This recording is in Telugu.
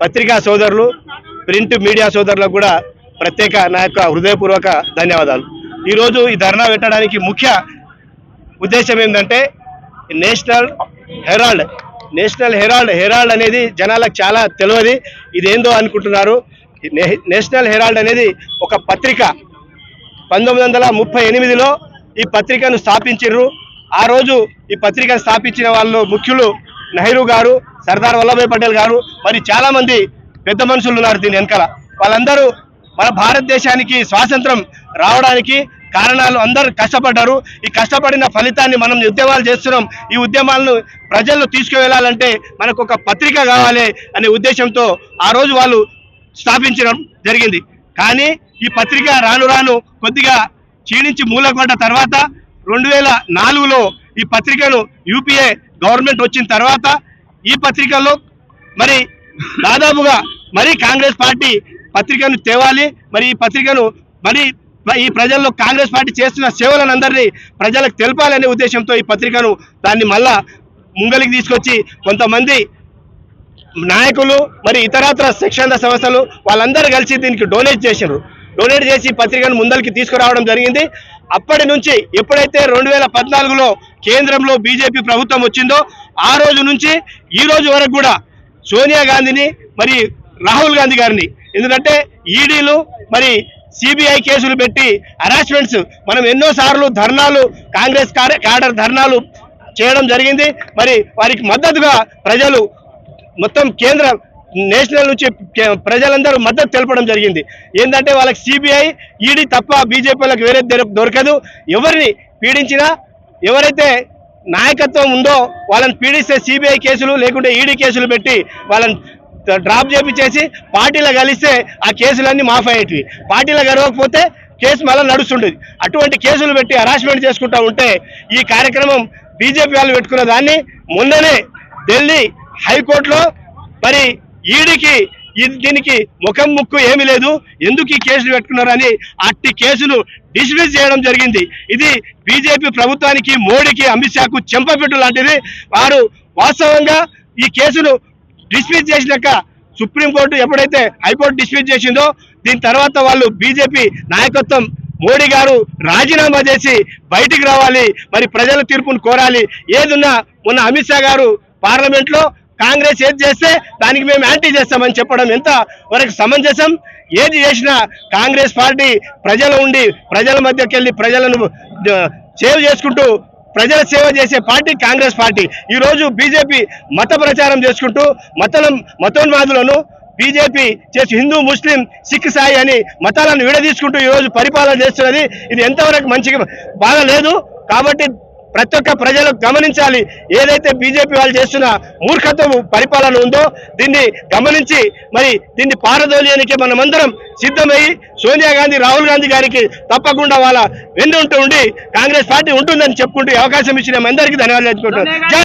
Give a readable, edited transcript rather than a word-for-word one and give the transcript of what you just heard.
పత్రికా సోదరులు, ప్రింట్ మీడియా సోదరులకు కూడా ప్రత్యేక నా యొక్క హృదయపూర్వక ధన్యవాదాలు. ఈరోజు ఈ ధర్నా పెట్టడానికి ముఖ్య ఉద్దేశం ఏంటంటే నేషనల్ హెరాల్డ్ అనేది జనాలకు చాలా తెలియదు. ఇదేందో అనుకుంటున్నారు. నేషనల్ హెరాల్డ్ అనేది ఒక పత్రిక. 1938లో ఈ పత్రికను స్థాపించారు. ఆ రోజు ఈ పత్రికను స్థాపించిన వాళ్ళు ముఖ్యులు నెహ్రూ గారు, సర్దార్ వల్లభాయ్ పటేల్ గారు, మరి చాలా మంది పెద్ద మనుషులు ఉన్నారు దీని వెనకాల. వాళ్ళందరూ మన భారతదేశానికి స్వాతంత్రం రావడానికి కారణాలు, అందరూ కష్టపడ్డారు. ఈ కష్టపడిన ఫలితాన్ని మనం ఉద్యమాలు చేస్తున్నాం. ఈ ఉద్యమాలను ప్రజల్లో తీసుకువెళ్ళాలంటే మనకు ఒక పత్రిక కావాలి అనే ఉద్దేశంతో ఆ రోజు వాళ్ళు స్థాపించడం జరిగింది. కానీ ఈ పత్రిక రాను రాను కొద్దిగా క్షీణించి మూలకొండ తర్వాత 2004లో ఈ పత్రికను యూపీఏ గవర్నమెంట్ వచ్చిన తర్వాత ఈ పత్రికలో మరి దాదాపుగా మరి కాంగ్రెస్ పార్టీ పత్రికను తేవాలి. మరి ఈ పత్రికను మరి ఈ ప్రజల్లో కాంగ్రెస్ పార్టీ చేస్తున్న సేవలను అందరినీ ప్రజలకు తెలపాలనే ఉద్దేశంతో ఈ పత్రికను దాన్ని మళ్ళా ముంగలికి తీసుకొచ్చి కొంతమంది నాయకులు మరి ఇతరత్ర శిక్షణ సంస్థలు వాళ్ళందరూ కలిసి దీనికి డొనేట్ చేసి పత్రికను ముందరికి తీసుకురావడం జరిగింది. అప్పటి నుంచి ఎప్పుడైతే 2014లో కేంద్రంలో బీజేపీ ప్రభుత్వం వచ్చిందో ఆ రోజు నుంచి ఈ రోజు వరకు కూడా సోనియా గాంధీని మరి రాహుల్ గాంధీ గారిని, ఎందుకంటే ఈడీలు మరి సిబిఐ కేసులు పెట్టి హరాస్మెంట్స్ మనం ఎన్నోసార్లు ధర్నాలు, కాంగ్రెస్ క్యాడర్ ధర్నాలు చేయడం జరిగింది. మరి వారికి మద్దతుగా ప్రజలు మొత్తం కేంద్ర నేషనల్ నుంచి ప్రజలందరూ మద్దతు తెలపడం జరిగింది. ఏంటంటే వాళ్ళకి సిబిఐ, ఈడీ తప్ప బీజేపీలకు వేరే దొరకదు. ఎవరిని పీడించినా, ఎవరైతే నాయకత్వం ఉందో వాళ్ళని పీడిస్తే సిబిఐ కేసులు లేకుంటే ఈడీ కేసులు పెట్టి వాళ్ళని డ్రాప్ చేపించేసి పార్టీలో కలిస్తే ఆ కేసులన్నీ మాఫ్ అయ్యేటివి. పార్టీలో గెలవకపోతే కేసు మళ్ళీ నడుస్తుండేది. అటువంటి కేసులు పెట్టి హరాస్మెంట్ చేసుకుంటూ ఉంటే ఈ కార్యక్రమం బీజేపీ వాళ్ళు పెట్టుకున్న దాన్ని మొన్ననే ఢిల్లీ హైకోర్టులో మరి ఈడీకి దీనికి ముఖం ముక్కు ఏమీ లేదు, ఎందుకు ఈ కేసులు పెట్టుకున్నారని అట్టి కేసును డిస్మిస్ చేయడం జరిగింది. ఇది బీజేపీ ప్రభుత్వానికి, మోడీకి, అమిత్ షాకు చెంపపెట్టు లాంటిది. వారు వాస్తవంగా ఈ కేసును డిస్మిస్ చేసినాక సుప్రీంకోర్టు ఎప్పుడైతే హైకోర్టు డిస్మిస్ చేసిందో దీని తర్వాత వాళ్ళు బీజేపీ నాయకత్వం మోడీ గారు రాజీనామా చేసి బయటికి రావాలి, మరి ప్రజల తీర్పును కోరాలి. ఏదున్నా మొన్న అమిత్ షా గారు పార్లమెంట్లో కాంగ్రెస్ ఏది చేస్తే దానికి మేము యాంటీ చేస్తామని చెప్పడం ఎంత వరకు సమంజసం? ఏది చేసినా కాంగ్రెస్ పార్టీ ప్రజలు ఉండి ప్రజల మధ్యకి వెళ్ళి ప్రజలను సేవ్ చేసుకుంటూ ప్రజల సేవ చేసే పార్టీ కాంగ్రెస్ పార్టీ. ఈరోజు బీజేపీ మత ప్రచారం చేసుకుంటూ మతోన్మాదులను బీజేపీ చేసి హిందూ, ముస్లిం, సిక్, సాయి అని మతాలను విడదీసుకుంటూ ఈరోజు పరిపాలన చేస్తున్నది. ఇది ఎంతవరకు మంచిగా బాగలేదు. కాబట్టి ప్రతి ఒక్క ప్రజలు గమనించాలి. ఏదైతే బీజేపీ వాళ్ళు చేస్తున్న మూర్ఖత్వము పరిపాలన ఉందో దీన్ని గమనించి మరి దీన్ని పారదోలేయడానికి మనమందరం సిద్ధమై సోనియా గాంధీ, రాహుల్ గాంధీ గారికి తప్పకుండా వాళ్ళ వెన్నుంటూ ఉండి కాంగ్రెస్ పార్టీ ఉంటుందని చెప్పుకుంటూ అవకాశం ఇచ్చిన అందరికీ ధన్యవాదాలు తెలుపుకుంటున్నాను.